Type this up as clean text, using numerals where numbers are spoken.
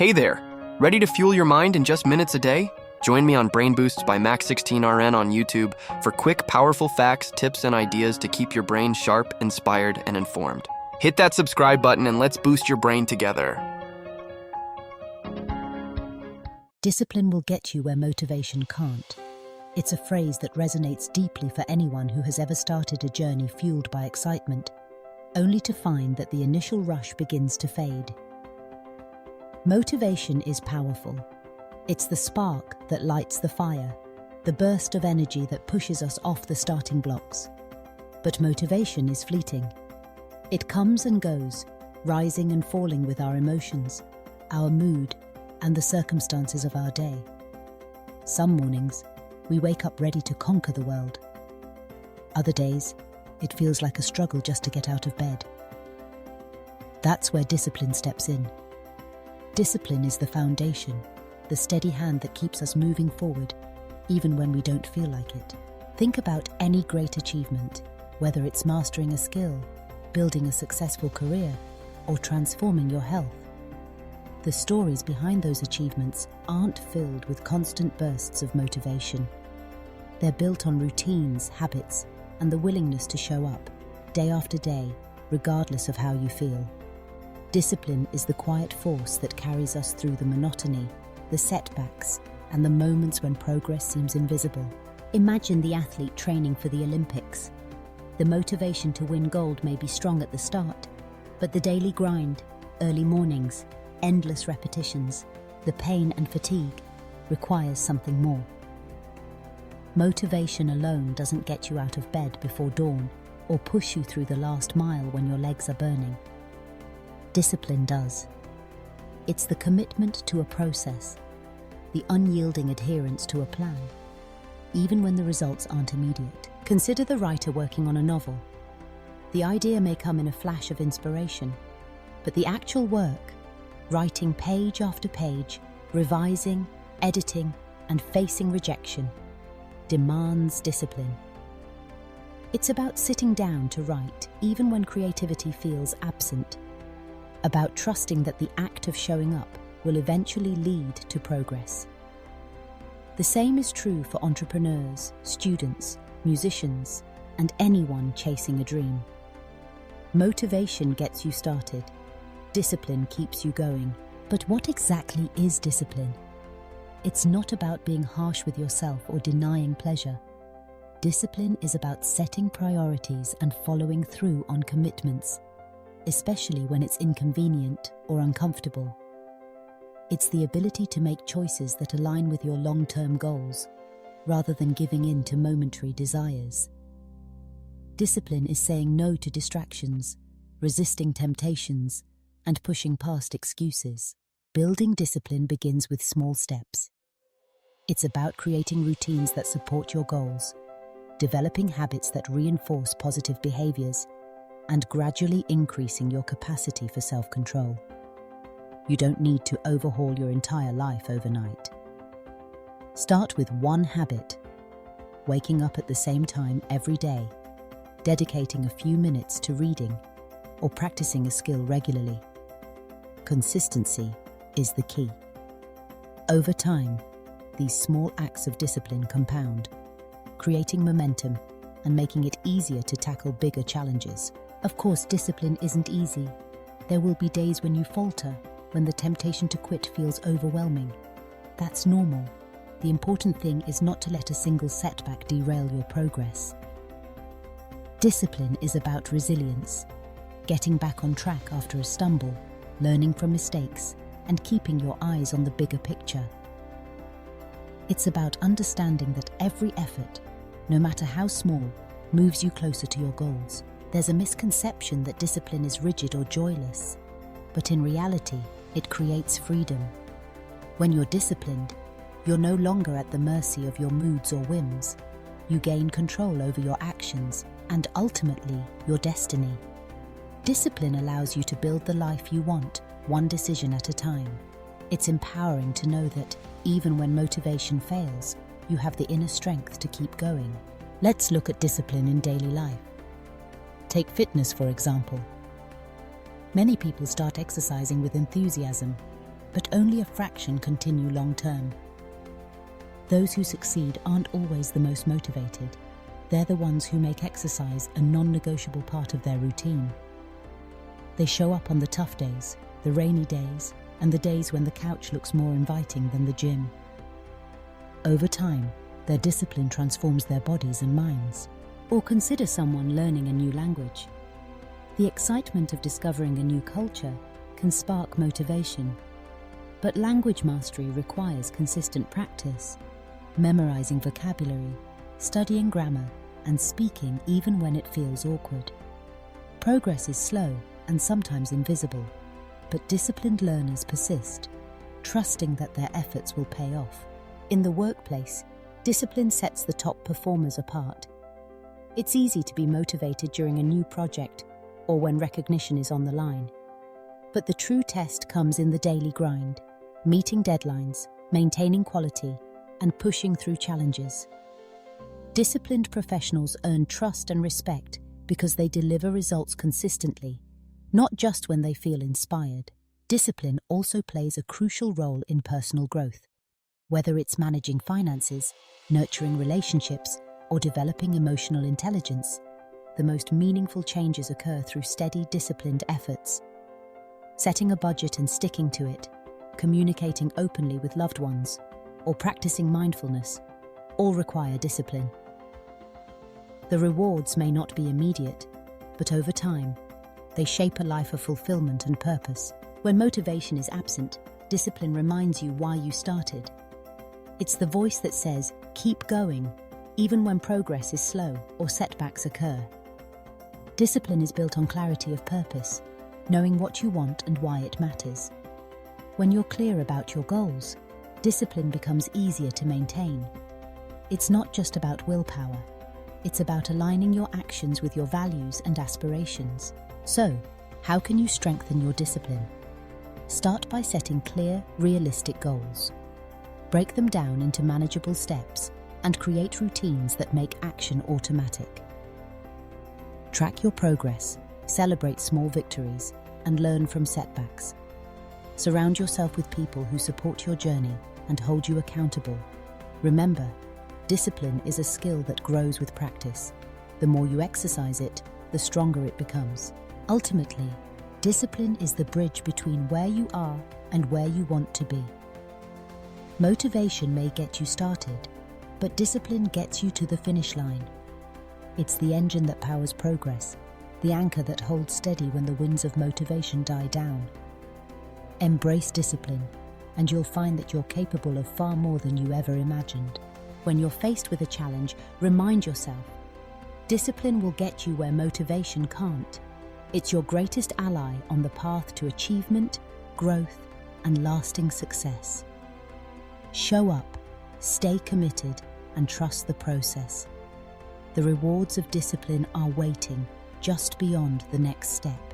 Hey there! Ready to fuel your mind in just minutes a day? Join me on Brain Boosts by Max16RN on YouTube for quick, powerful facts, tips, and ideas to keep your brain sharp, inspired, and informed. Hit that subscribe button and let's boost your brain together. Discipline will get you where motivation can't. It's a phrase that resonates deeply for anyone who has ever started a journey fueled by excitement, only to find that the initial rush begins to fade. Motivation is powerful. It's the spark that lights the fire, the burst of energy that pushes us off the starting blocks. But motivation is fleeting. It comes and goes, rising and falling with our emotions, our mood, and the circumstances of our day. Some mornings, we wake up ready to conquer the world. Other days, it feels like a struggle just to get out of bed. That's where discipline steps in. Discipline is the foundation, the steady hand that keeps us moving forward, even when we don't feel like it. Think about any great achievement, whether it's mastering a skill, building a successful career, or transforming your health. The stories behind those achievements aren't filled with constant bursts of motivation. They're built on routines, habits, and the willingness to show up, day after day, regardless of how you feel. Discipline is the quiet force that carries us through the monotony, the setbacks, and the moments when progress seems invisible. Imagine the athlete training for the Olympics. The motivation to win gold may be strong at the start, but the daily grind, early mornings, endless repetitions, the pain and fatigue requires something more. Motivation alone doesn't get you out of bed before dawn or push you through the last mile when your legs are burning. Discipline does. It's the commitment to a process, the unyielding adherence to a plan, even when the results aren't immediate. Consider the writer working on a novel. The idea may come in a flash of inspiration, but the actual work, writing page after page, revising, editing, and facing rejection, demands discipline. It's about sitting down to write, even when creativity feels absent. About trusting that the act of showing up will eventually lead to progress. The same is true for entrepreneurs, students, musicians, and anyone chasing a dream. Motivation gets you started. Discipline keeps you going. But what exactly is discipline? It's not about being harsh with yourself or denying pleasure. Discipline is about setting priorities and following through on commitments, especially when it's inconvenient or uncomfortable. It's the ability to make choices that align with your long-term goals, rather than giving in to momentary desires. Discipline is saying no to distractions, resisting temptations, and pushing past excuses. Building discipline begins with small steps. It's about creating routines that support your goals, developing habits that reinforce positive behaviors, and gradually increasing your capacity for self-control. You don't need to overhaul your entire life overnight. Start with one habit: waking up at the same time every day, dedicating a few minutes to reading, or practicing a skill regularly. Consistency is the key. Over time, these small acts of discipline compound, creating momentum and making it easier to tackle bigger challenges. Of course, discipline isn't easy. There will be days when you falter, when the temptation to quit feels overwhelming. That's normal. The important thing is not to let a single setback derail your progress. Discipline is about resilience, getting back on track after a stumble, learning from mistakes, and keeping your eyes on the bigger picture. It's about understanding that every effort, no matter how small, moves you closer to your goals. There's a misconception that discipline is rigid or joyless, but in reality, it creates freedom. When you're disciplined, you're no longer at the mercy of your moods or whims. You gain control over your actions and ultimately your destiny. Discipline allows you to build the life you want, one decision at a time. It's empowering to know that, even when motivation fails, you have the inner strength to keep going. Let's look at discipline in daily life. Take fitness, for example. Many people start exercising with enthusiasm, but only a fraction continue long term. Those who succeed aren't always the most motivated. They're the ones who make exercise a non-negotiable part of their routine. They show up on the tough days, the rainy days, and the days when the couch looks more inviting than the gym. Over time, their discipline transforms their bodies and minds. Or consider someone learning a new language. The excitement of discovering a new culture can spark motivation. But language mastery requires consistent practice, memorizing vocabulary, studying grammar, and speaking even when it feels awkward. Progress is slow and sometimes invisible, but disciplined learners persist, trusting that their efforts will pay off. In the workplace, discipline sets the top performers apart. It's easy to be motivated during a new project or when recognition is on the line. But the true test comes in the daily grind, meeting deadlines, maintaining quality, and pushing through challenges. Disciplined professionals earn trust and respect because they deliver results consistently, not just when they feel inspired. Discipline also plays a crucial role in personal growth. Whether it's managing finances, nurturing relationships, or developing emotional intelligence, the most meaningful changes occur through steady, disciplined efforts. Setting a budget and sticking to it, communicating openly with loved ones, or practicing mindfulness, all require discipline. The rewards may not be immediate, but over time, they shape a life of fulfillment and purpose. When motivation is absent, discipline reminds you why you started. It's the voice that says, keep going, even when progress is slow or setbacks occur. Discipline is built on clarity of purpose, knowing what you want and why it matters. When you're clear about your goals, discipline becomes easier to maintain. It's not just about willpower. It's about aligning your actions with your values and aspirations. So, how can you strengthen your discipline? Start by setting clear, realistic goals. Break them down into manageable steps and create routines that make action automatic. Track your progress, celebrate small victories, and learn from setbacks. Surround yourself with people who support your journey and hold you accountable. Remember, discipline is a skill that grows with practice. The more you exercise it, the stronger it becomes. Ultimately, discipline is the bridge between where you are and where you want to be. Motivation may get you started, but discipline gets you to the finish line. It's the engine that powers progress, the anchor that holds steady when the winds of motivation die down. Embrace discipline, and you'll find that you're capable of far more than you ever imagined. When you're faced with a challenge, remind yourself, discipline will get you where motivation can't. It's your greatest ally on the path to achievement, growth, and lasting success. Show up, stay committed, and trust the process. The rewards of discipline are waiting just beyond the next step.